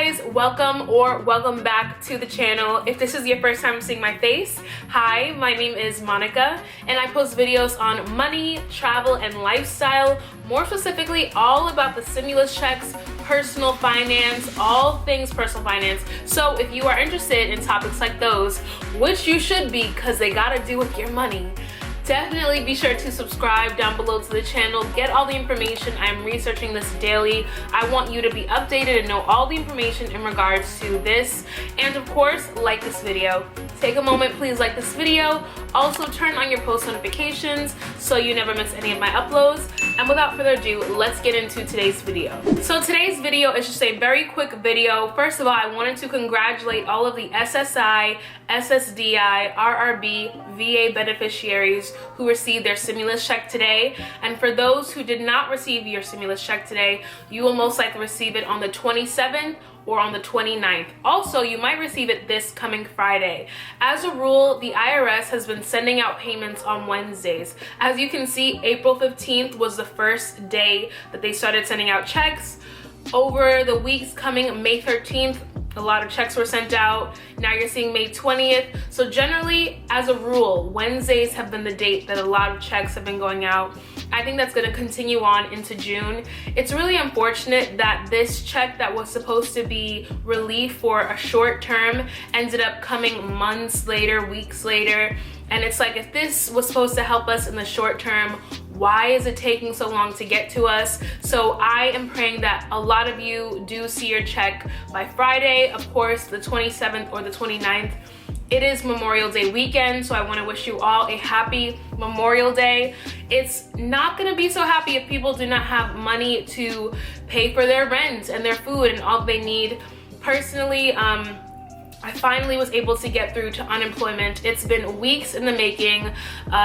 guys, welcome back to the channel. If this is your first time seeing my face, hi, my name is Monica and I post videos on money, travel, and lifestyle, more specifically all about the stimulus checks, personal finance, all things personal finance. So if you are interested in topics like those, which you should be because they gotta do with your money, definitely be sure to subscribe down below to the channel. Get all the information. I'm researching this daily. I want you to be updated and know all the information in regards to this. And of course, like this video. Take a moment, please like this video. Also turn on your post notifications so you never miss any of my uploads. And without further ado, let's get into today's video. So today's video is just a very quick video. First of all, I wanted to congratulate all of the SSI, Ssdi, RRB, VA beneficiaries who received their stimulus check today. And for those who did not receive your stimulus check today, you will most likely receive it on the 27th or on the 29th. Also, you might receive it this coming Friday. As a rule, the IRS has been sending out payments on Wednesdays. As you can see, April 15th was the first day that they started sending out checks. Over the weeks coming, May 13th, a lot of checks were sent out. Now you're seeing May 20th. So generally, as a rule, Wednesdays have been the date that a lot of checks have been going out. I think that's gonna continue on into June. It's really unfortunate that this check that was supposed to be relief for a short term ended up coming months later, weeks later. And it's like, if this was supposed to help us in the short term, why is it taking so long to get to us? So I am praying that a lot of you do see your check by Friday, of course, the 27th or the 29th. It is Memorial Day weekend, so I want to wish you all a happy Memorial Day. It's not going to be so happy if people do not have money to pay for their rent and their food and all they need. Personally, I finally was able to get through to unemployment. It's been weeks in the making.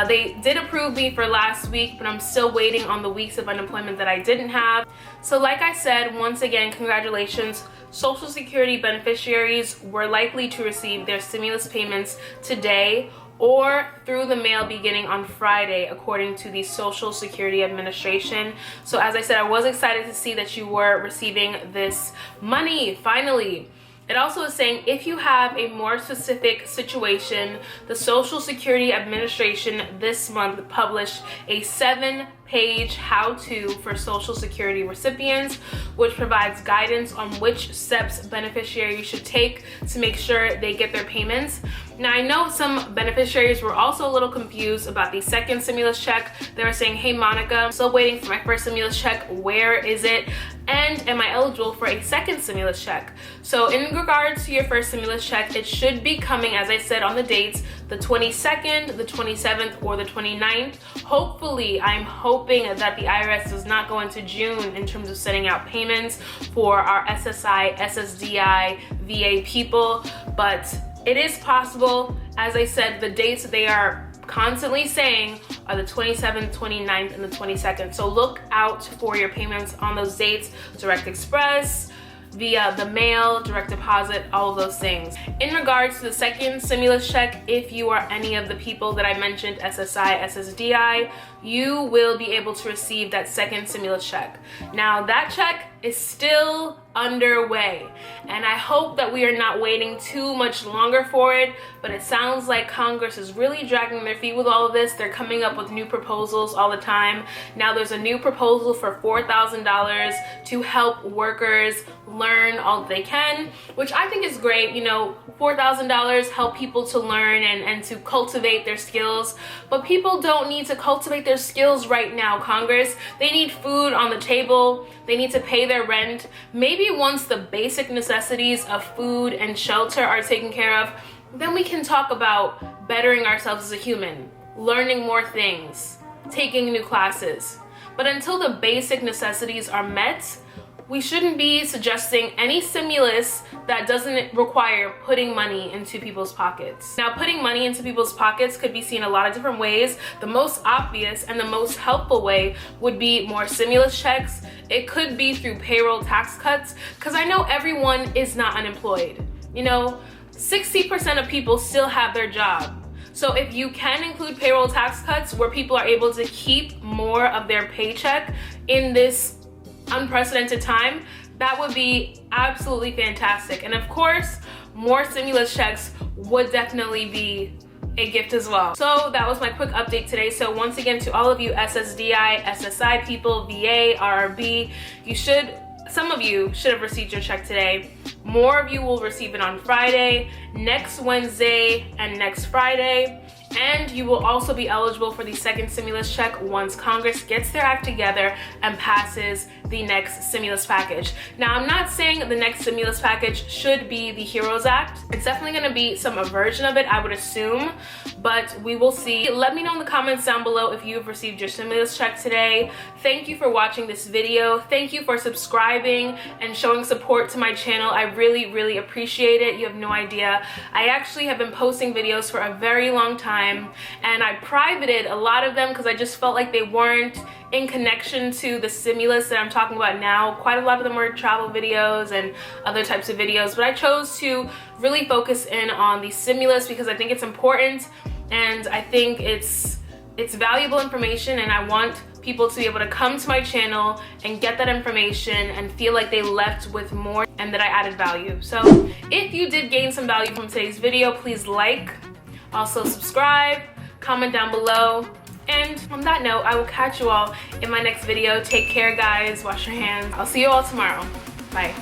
They did approve me for last week, but I'm still waiting on the weeks of unemployment that I didn't have. So like I said, once again, congratulations. Social Security beneficiaries were likely to receive their stimulus payments today or through the mail beginning on Friday, according to the Social Security Administration. So as I said, I was excited to see that you were receiving this money, finally. It also is saying if you have a more specific situation, the Social Security Administration this month published a 7-page how-to for Social Security recipients, which provides guidance on which steps beneficiaries should take to make sure they get their payments. Now, I know some beneficiaries were also a little confused about the second stimulus check. They were saying, hey Monica, I'm still waiting for my first stimulus check. Where is it? And am I eligible for a second stimulus check? So in regards to your first stimulus check, it should be coming, as I said, on the dates, the 22nd, the 27th, or the 29th. Hopefully, I'm hoping that the IRS does not go into June in terms of sending out payments for our SSI, SSDI, VA people, but it is possible. As I said, the dates that they are constantly saying are the 27th, 29th, and the 22nd. So look out for your payments on those dates, Direct Express, via the mail, direct deposit, all of those things. In regards to the second stimulus check, if you are any of the people that I mentioned, SSI, SSDI, you will be able to receive that second stimulus check. Now that check is still underway, and I hope that we are not waiting too much longer for it, but it sounds like Congress is really dragging their feet with all of this. They're coming up with new proposals all the time. Now there's a new proposal for $4,000 to help workers learn all that they can, which I think is great. You know, $4,000 help people to learn and to cultivate their skills, but people don't need to cultivate their skills right now, Congress. They need food on the table. They need to pay their rent. Maybe once the basic necessities of food and shelter are taken care of, then we can talk about bettering ourselves as a human, learning more things, taking new classes. But until the basic necessities are met, we shouldn't be suggesting any stimulus that doesn't require putting money into people's pockets. Now, putting money into people's pockets could be seen a lot of different ways. The most obvious and the most helpful way would be more stimulus checks. It could be through payroll tax cuts, because I know everyone is not unemployed. You know, 60% of people still have their job. So if you can include payroll tax cuts where people are able to keep more of their paycheck in this unprecedented time, that would be absolutely fantastic. And of course, more stimulus checks would definitely be a gift as well. So that was my quick update today. So once again, to all of you SSDI, SSI people, VA, RRB, some of you should have received your check today. More of you will receive it on Friday, next Wednesday, and next Friday. And you will also be eligible for the second stimulus check once Congress gets their act together and passes the next stimulus package. Now, I'm not saying the next stimulus package should be the HEROES Act. It's definitely gonna be some version of it, I would assume, but we will see. Let me know in the comments down below if you've received your stimulus check today. Thank you for watching this video. Thank you for subscribing and showing support to my channel. I really, really appreciate it. You have no idea. I actually have been posting videos for a very long time, and I privated a lot of them because I just felt like they weren't in connection to the stimulus that I'm talking about now. Quite a lot of them were travel videos and other types of videos, but I chose to really focus in on the stimulus because I think it's important, and I think it's valuable information, and I want people to be able to come to my channel and get that information and feel like they left with more and that I added value. So if you did gain some value from today's video, please like, also subscribe, comment down below. And on that note, I will catch you all in my next video. Take care, guys. Wash your hands. I'll see you all tomorrow. Bye.